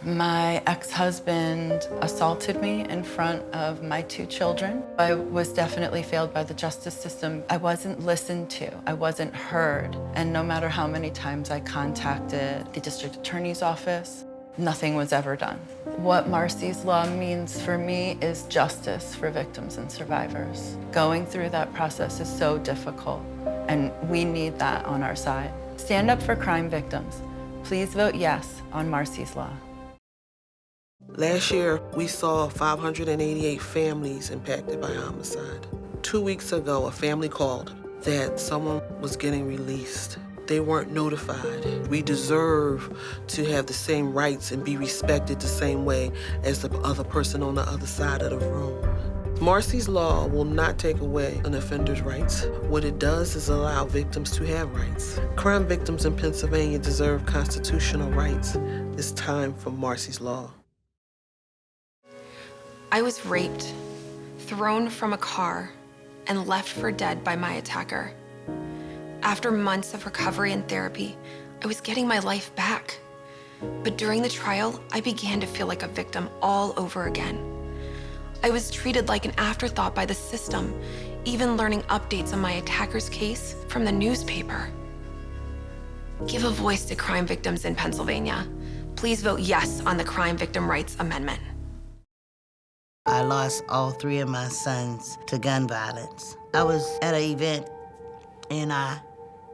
My ex-husband assaulted me in front of my 2 children. I was definitely failed by the justice system. I wasn't listened to, I wasn't heard, and no matter how many times I contacted the district attorney's office, nothing was ever done. What Marsys law means for me is justice for victims and survivors. Going through that process is so difficult, and we need that on our side. Stand up for crime victims. Please vote yes on Marsys law. Last year, we saw 588 families impacted by homicide. 2 weeks ago, a family called that someone was getting released. They weren't notified. We deserve to have the same rights and be respected the same way as the other person on the other side of the room. Marsys law will not take away an offender's rights. What it does is allow victims to have rights. Crime victims in Pennsylvania deserve constitutional rights. It's time for Marsys law. I was raped, thrown from a car, and left for dead by my attacker. After months of recovery and therapy, I was getting my life back. But during the trial, I began to feel like a victim all over again. I was treated like an afterthought by the system, even learning updates on my attacker's case from the newspaper. Give a voice to crime victims in Pennsylvania. Please vote yes on the Crime Victim Rights Amendment. I lost all 3 of my sons to gun violence. I was at an event and I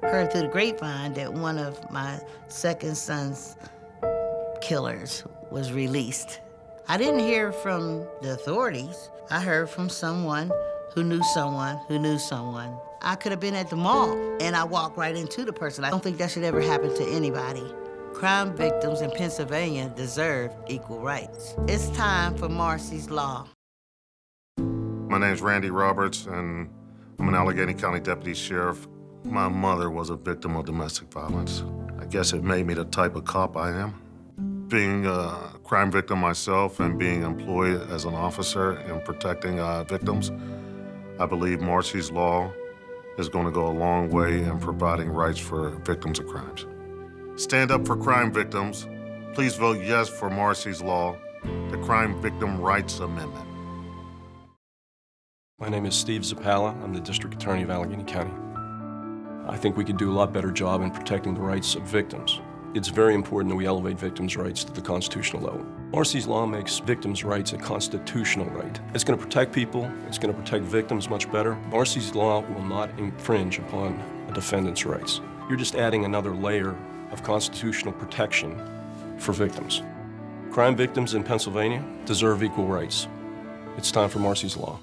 heard through the grapevine that one of my second son's killers was released. I didn't hear from the authorities. I heard from someone who knew someone who knew someone. I could have been at the mall and I walked right into the person. I don't think that should ever happen to anybody. Crime victims in Pennsylvania deserve equal rights. It's time for Marsys law. My name's Randy Roberts, and I'm an Allegheny County Deputy Sheriff. My mother was a victim of domestic violence. I guess it made me the type of cop I am. Being a crime victim myself and being employed as an officer in protecting victims, I believe Marsys law is going to go a long way in providing rights for victims of crimes. Stand up for crime victims. Please vote yes for Marsys law, the Crime Victim Rights Amendment. My name is Steve Zappala. I'm the District Attorney of Allegheny County. I think we could do a lot better job in protecting the rights of victims. It's very important that we elevate victims' rights to the constitutional level. Marsys law makes victims' rights a constitutional right. It's going to protect people. It's going to protect victims much better. Marsys law will not infringe upon a defendant's rights. You're just adding another layer of constitutional protection for victims. Crime victims in Pennsylvania deserve equal rights. It's time for Marsys law.